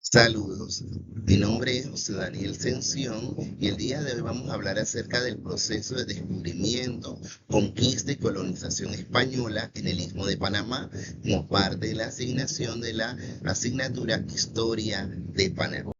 Saludos, mi nombre es José Daniel Sención y el día de hoy vamos a hablar acerca del proceso de descubrimiento, conquista y colonización española en el Istmo de Panamá como parte de la asignación de la asignatura Historia de Panamá.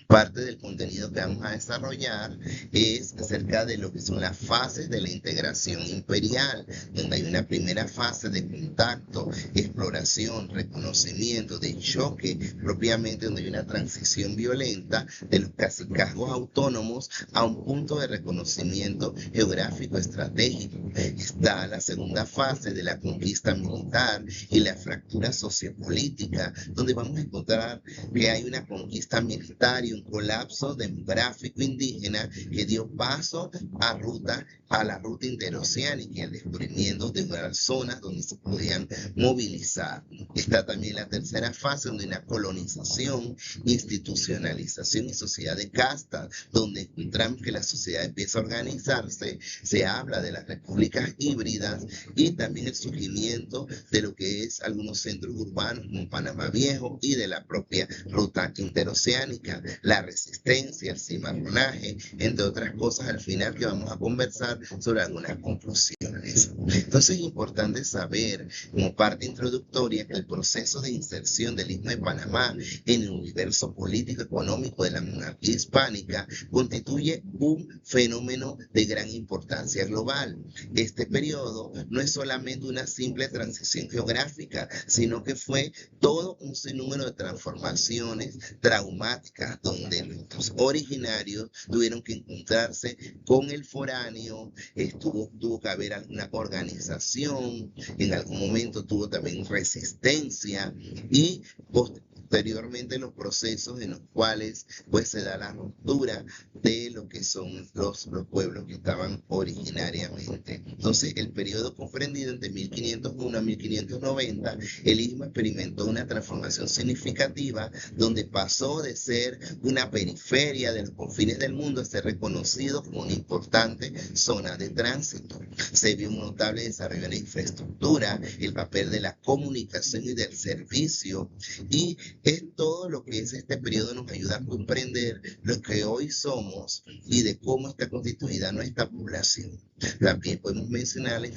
Parte del contenido que vamos a desarrollar es acerca de lo que son las fases de la integración imperial, donde hay una primera fase de contacto, exploración, reconocimiento, de choque, propiamente donde hay una transición violenta de los cacicazgos autónomos a un punto de reconocimiento geográfico estratégico. Está la segunda fase de la conquista militar y la fractura sociopolítica, donde vamos a encontrar que hay una conquista militar y un colapso demográfico indígena que dio paso a la ruta interoceánica y el descubrimiento de nuevas zonas donde se podían movilizar. Está también la tercera fase, donde hay una colonización, institucionalización y sociedad de castas, donde encontramos que la sociedad empieza a organizarse, se habla de las repúblicas híbridas y también el surgimiento de lo que es algunos centros urbanos como Panamá Viejo y de la propia ruta interoceánica, la resistencia, el cimarronaje, entre otras cosas al final que vamos a conversar sobre algunas conclusiones. Entonces es importante saber, como parte introductoria, que el proceso de inserción del Istmo de Panamá en el universo político económico de la monarquía hispánica constituye un fenómeno de gran importancia global. Este periodo no es solamente una simple transición geográfica, sino que fue todo un sinnúmero de transformaciones traumáticas donde los originarios tuvieron que encontrarse con el foráneo, tuvo que haber alguna organización, en algún momento tuvo también resistencia y posteriormente los procesos en los cuales pues se da la ruptura de lo que son los pueblos que estaban originariamente. Entonces, el periodo comprendido entre 1501 a 1590, el Istmo experimentó una transformación significativa donde pasó de ser una periferia de los confines del mundo a ser reconocido como una importante zona de tránsito. Se vio un notable desarrollo en la infraestructura, el papel de la comunicación y del servicio, y es todo lo que es este periodo nos ayuda a comprender lo que hoy somos y de cómo está constituida nuestra población. También podemos mencionar las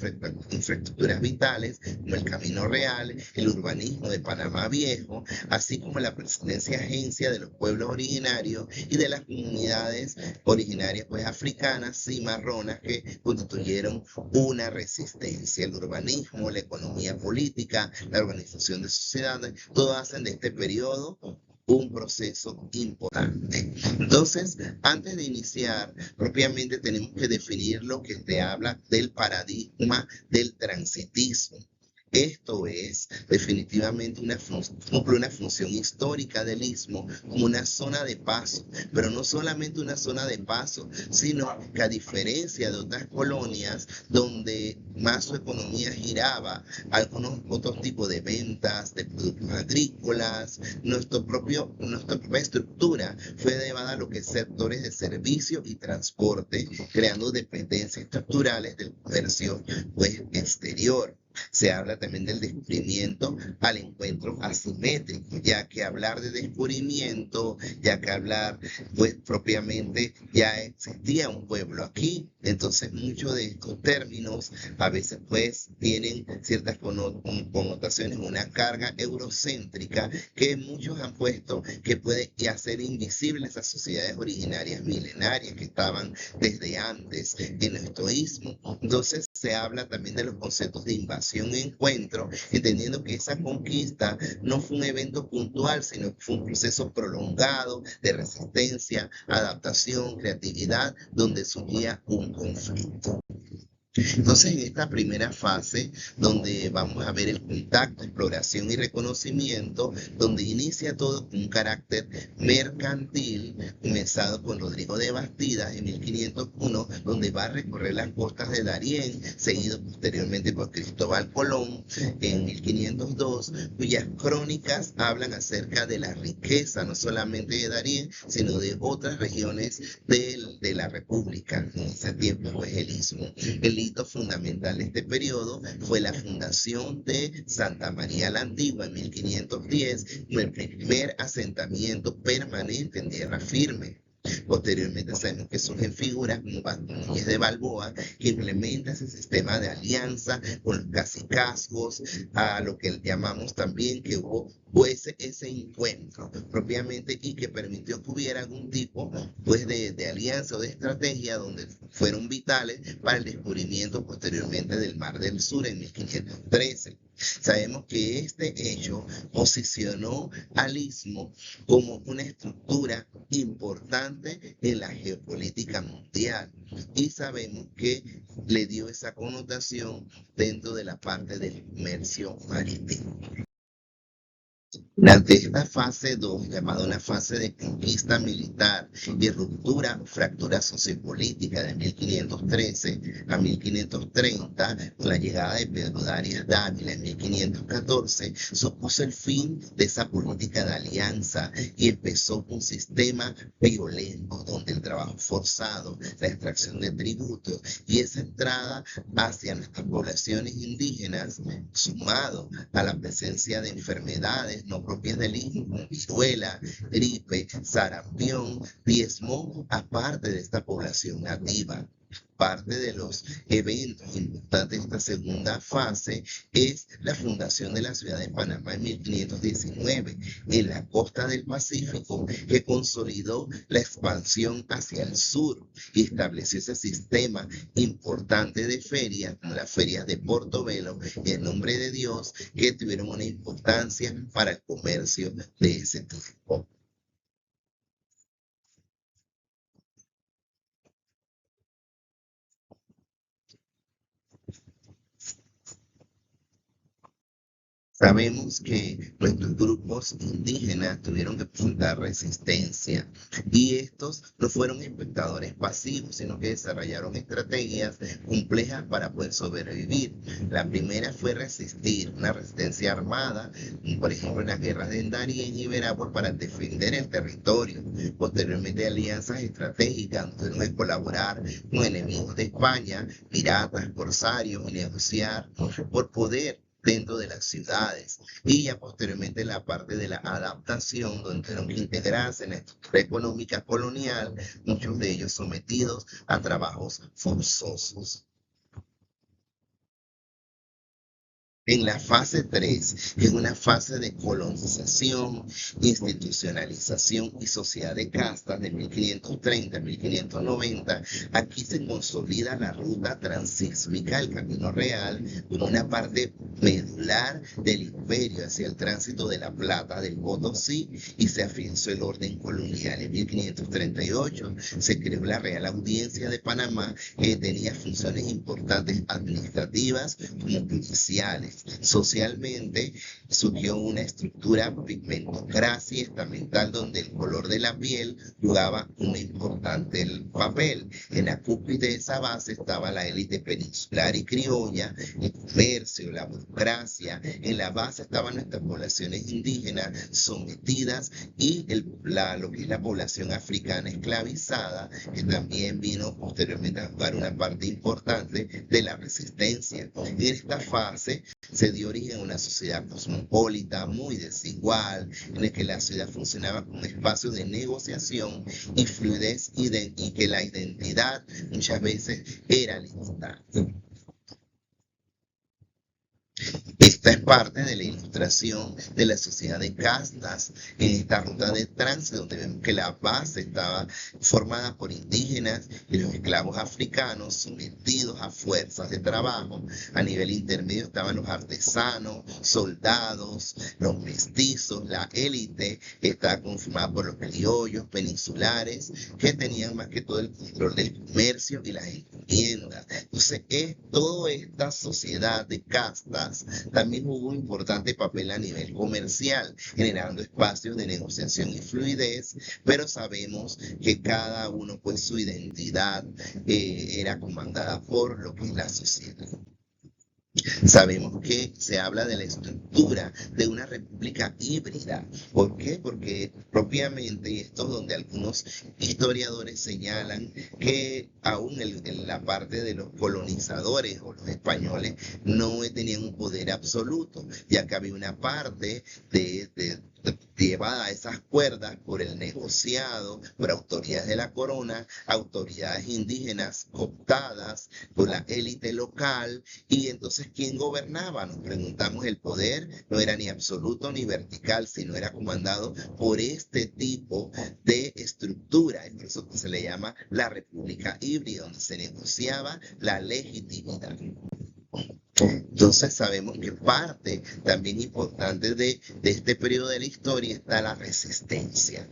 infraestructuras vitales como el Camino Real, el urbanismo de Panamá Viejo, así como la presidencia agencia de los pueblos originarios y de las comunidades originarias pues africanas, cimarronas, que constituyeron una resistencia. El urbanismo, la economía política, la organización de sociedades, todo hacen de este periodo un proceso importante. Entonces, antes de iniciar, propiamente tenemos que definir lo que te habla del paradigma del transitismo. Esto es definitivamente cumple una función histórica del Istmo como una zona de paso, pero no solamente una zona de paso, sino que a diferencia de otras colonias donde más su economía giraba, algunos otros tipos de ventas, de productos agrícolas, nuestra propia estructura fue llevada a lo que es sectores de servicio y transporte, creando dependencias estructurales del comercio pues, exterior. Se habla también del descubrimiento al encuentro asimétrico, ya que hablar de descubrimiento, ya que hablar, pues propiamente ya existía un pueblo aquí. Entonces, muchos de estos términos a veces pues tienen ciertas connotaciones, una carga eurocéntrica que muchos han puesto que puede hacer invisibles a sociedades originarias milenarias que estaban desde antes en nuestro istmo. Entonces, se habla también de los conceptos de invasión y encuentro, entendiendo que esa conquista no fue un evento puntual, sino que fue un proceso prolongado de resistencia, adaptación, creatividad, donde surgía un conflicto. Entonces, en esta primera fase, donde vamos a ver el contacto, exploración y reconocimiento, donde inicia todo con un carácter mercantil, comenzado con Rodrigo de Bastidas en 1501, donde va a recorrer las costas de Darién, seguido posteriormente por Cristóbal Colón en 1502, cuyas crónicas hablan acerca de la riqueza, no solamente de Darién, sino de otras regiones de la República. En ese tiempo, pues, el Istmo hito fundamental de este periodo fue la fundación de Santa María la Antigua en 1510, el primer asentamiento permanente en tierra firme. Posteriormente sabemos que surgen figuras como Núñez de Balboa, que implementa ese sistema de alianza con los cacicazgos, a lo que llamamos también que hubo ese encuentro propiamente y que permitió que hubiera algún tipo pues, de alianza o de estrategia donde fueron vitales para el descubrimiento posteriormente del Mar del Sur en 1513. Sabemos que este hecho posicionó al istmo como una estructura importante en la geopolítica mundial y sabemos que le dio esa connotación dentro de la parte del comercio marítimo. Durante esta fase 2, llamada una fase de conquista militar y ruptura, fractura sociopolítica de 1513 a 1530, con la llegada de Pedro de Arias Dávila en 1514, supuso el fin de esa política de alianza y empezó un sistema violento donde el trabajo forzado, la extracción de tributos y esa entrada hacia nuestras poblaciones indígenas, sumado a la presencia de enfermedades no propias del istmo, viruela, gripe, sarampión, diezmó a parte de esta población nativa. Parte de los eventos importantes de esta segunda fase es la fundación de la ciudad de Panamá en 1519 en la costa del Pacífico, que consolidó la expansión hacia el sur y estableció ese sistema importante de ferias, como las ferias de Portobelo y en nombre de Dios, que tuvieron una importancia para el comercio de ese tipo. Sabemos que nuestros grupos indígenas tuvieron que presentar resistencia y estos no fueron espectadores pasivos, sino que desarrollaron estrategias complejas para poder sobrevivir. La primera fue resistir, una resistencia armada, por ejemplo en las guerras de Darién y Veragua para defender el territorio. Posteriormente alianzas estratégicas, tuvieron que colaborar con enemigos de España, piratas, corsarios y negociar por poder dentro de las ciudades y ya posteriormente la parte de la adaptación donde tuvieron que integrarse en la estructura económica colonial, muchos de ellos sometidos a trabajos forzosos. En la fase 3, que es una fase de colonización, institucionalización y sociedad de castas de 1530 a 1590, aquí se consolida la ruta transísmica, el camino real, como una parte medular del imperio hacia el tránsito de la plata del Potosí y se afianzó el orden colonial. En 1538 se creó la Real Audiencia de Panamá, que tenía funciones importantes administrativas como judiciales. Socialmente surgió una estructura pigmentocracia estamental donde el color de la piel jugaba un importante papel. En la cúspide de esa base estaba la élite peninsular y criolla, el comercio, la burocracia. En la base estaban nuestras poblaciones indígenas sometidas y lo que es la población africana esclavizada, que también vino posteriormente a jugar una parte importante de la resistencia. En esta fase se dio origen a una sociedad cosmopolita muy desigual, en la que la ciudad funcionaba como un espacio de negociación y fluidez y que la identidad muchas veces era limitada. Esta es parte de la ilustración de la sociedad de castas en esta ruta de tránsito, donde vemos que la base estaba formada por indígenas y los esclavos africanos sometidos a fuerzas de trabajo. A nivel intermedio estaban los artesanos, soldados, los mestizos, la élite estaba conformada por los criollos peninsulares que tenían más que todo el control del comercio y las encomiendas. Entonces, toda esta sociedad de castas también jugó un importante papel a nivel comercial, generando espacios de negociación y fluidez, pero sabemos que cada uno, pues su identidad era comandada por lo que es la sociedad. Sabemos que se habla de la estructura de una república híbrida. ¿Por qué? Porque propiamente, y esto es donde algunos historiadores señalan que aún en la parte de los colonizadores o los españoles no tenían un poder absoluto, ya que había una parte llevada a esas cuerdas por el negociado, por autoridades de la corona, autoridades indígenas cooptadas por la élite local. Y entonces, ¿quién gobernaba? Nos preguntamos, el poder no era ni absoluto ni vertical, sino era comandado por este tipo de estructura. Y por eso se le llama la república híbrida, donde se negociaba la legitimidad. Entonces sabemos que parte también importante de este periodo de la historia está la resistencia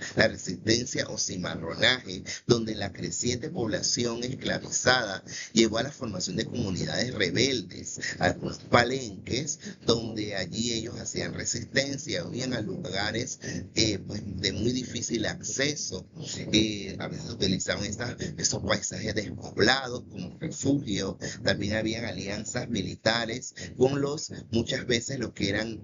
o cimarronaje, donde la creciente población esclavizada llevó a la formación de comunidades rebeldes, algunos palenques, donde allí ellos hacían resistencia, huían a lugares pues, de muy difícil acceso, a veces utilizaban esos paisajes despoblados como refugio, también habían alianzas militares con muchas veces los que eran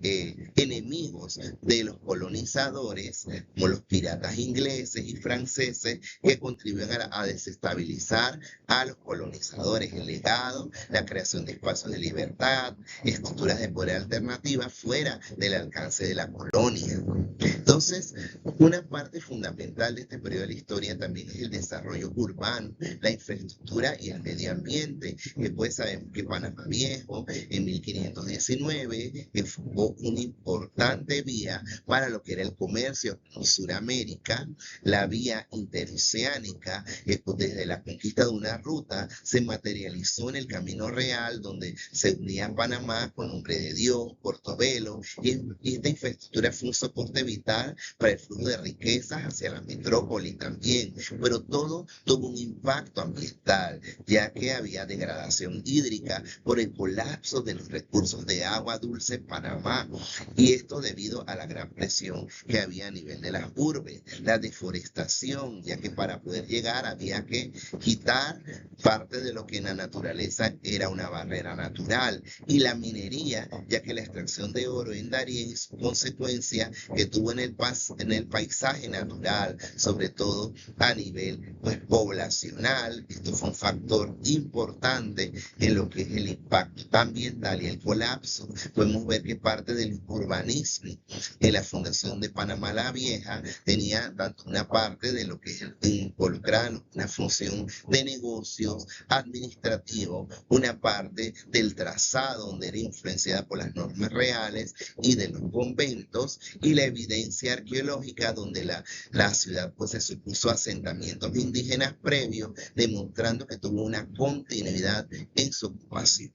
enemigos de los colonizadores, como los piratas ingleses y franceses, que contribuían a desestabilizar a los colonizadores. El legado, la creación de espacios de libertad, estructuras de poder alternativas fuera del alcance de la colonia. Entonces, una parte fundamental de este periodo de la historia también es el desarrollo urbano, la infraestructura y el medio ambiente. Después sabemos que Panamá Viejo en 1519 fue una importante vía para lo que era el comercio con Sudamérica, la vía interoceánica, desde la conquista de una ruta se materializó en el Camino Real, donde se unía Panamá con Nombre de Dios, Portobelo, y esta infraestructura fue un soporte vital para el flujo de riquezas hacia la metrópoli también, pero todo tuvo un impacto ambiental, ya que había degradación hídrica por el colapso de los recursos de agua dulce en Panamá, y esto debido a la gran presión que había a nivel de las urbes, la deforestación, ya que para poder llegar había que quitar parte de lo que en la naturaleza era una barrera natural, y la minería, ya que la extracción de oro en Darién es consecuencia que tuvo en el paisaje natural, sobre todo a nivel pues, poblacional. Esto fue un factor importante en lo que es el impacto ambiental y el colapso. Podemos ver que parte del urbanismo en la fundación de Panamá la Vieja tenía tanto una parte de lo que es involucrar una función de negocios administrativo, una parte del trazado donde era influenciada por las normas reales y de los conventos, y la evidencia arqueológica donde la ciudad pues se supuso asentamientos indígenas previos, demostrando que tuvo una continuidad en su ocupación.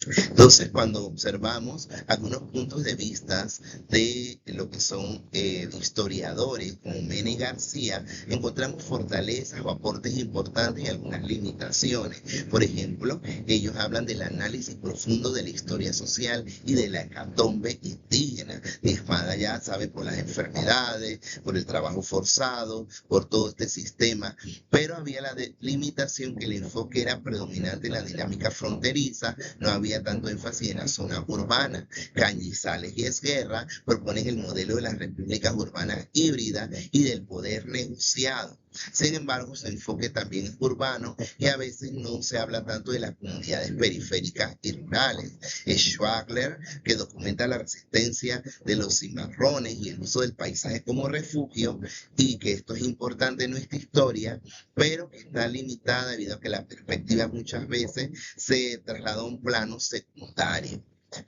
Entonces, cuando observamos algunos puntos de vista de lo que son historiadores como Mene García, encontramos fortalezas o aportes importantes y algunas limitaciones. Por ejemplo, ellos hablan del análisis profundo de la historia social y de la hecatombe indígena. Mi espada ya sabe por las enfermedades, por el trabajo forzado, por todo este sistema, pero había la limitación que el enfoque era predominante en la dinámica fronteriza, no había tanto énfasis en la zona urbana. Cañizales y Esguerra proponen el modelo de las repúblicas urbanas híbridas y del poder negociado. Sin embargo, su enfoque también es urbano y a veces no se habla tanto de las comunidades periféricas y rurales. Es Schwagler, que documenta la resistencia de los cimarrones y el uso del paisaje como refugio, y que esto es importante en nuestra historia, pero que está limitada debido a que la perspectiva muchas veces se traslada a un plano secundario.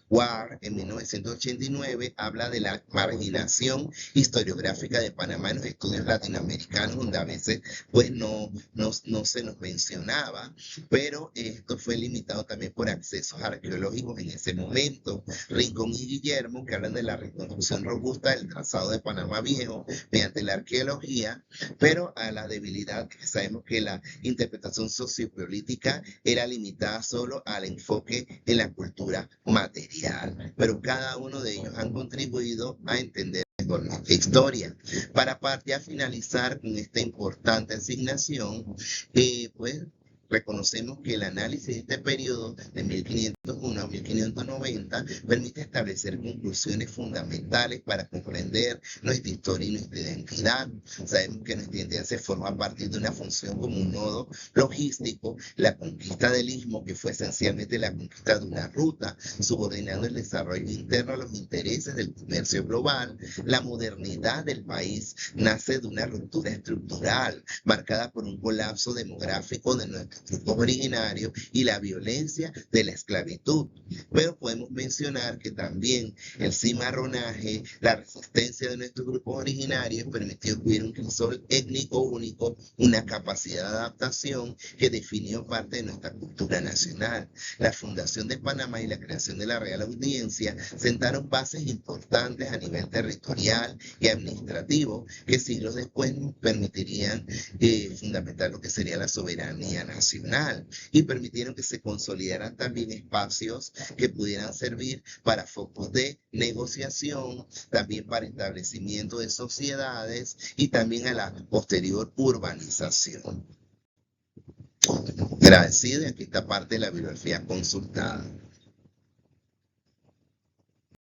Ward, en 1989, habla de la marginación historiográfica de Panamá en los estudios latinoamericanos, donde a veces pues no se nos mencionaba, pero esto fue limitado también por accesos arqueológicos en ese momento. Rincón y Guillermo, que hablan de la reconstrucción robusta del trazado de Panamá Viejo mediante la arqueología, pero a la debilidad que sabemos que la interpretación sociopolítica era limitada solo al enfoque en la cultura material, pero cada uno de ellos han contribuido a entender mejor nuestra historia. Para ya finalizar con esta importante asignación, pues Reconocemos que el análisis de este periodo de 1501 a 1590 permite establecer conclusiones fundamentales para comprender nuestra historia y nuestra identidad. Sabemos que nuestra identidad se forma a partir de una función como un nodo logístico, la conquista del istmo, que fue esencialmente la conquista de una ruta, subordinando el desarrollo interno a los intereses del comercio global. La modernidad del país nace de una ruptura estructural marcada por un colapso demográfico de nuestros grupos originarios y la violencia de la esclavitud. Pero podemos mencionar que también el cimarronaje, la resistencia de nuestros grupos originarios permitió que hubiera un crisol étnico único, una capacidad de adaptación que definió parte de nuestra cultura nacional. La fundación de Panamá y la creación de la Real Audiencia sentaron bases importantes a nivel territorial y administrativo que siglos después nos permitirían fundamentar lo que sería la soberanía nacional y permitieron que se consolidaran también espacios que pudieran servir para focos de negociación, también para establecimiento de sociedades y también a la posterior urbanización. Agradecido, y aquí está parte de la bibliografía consultada.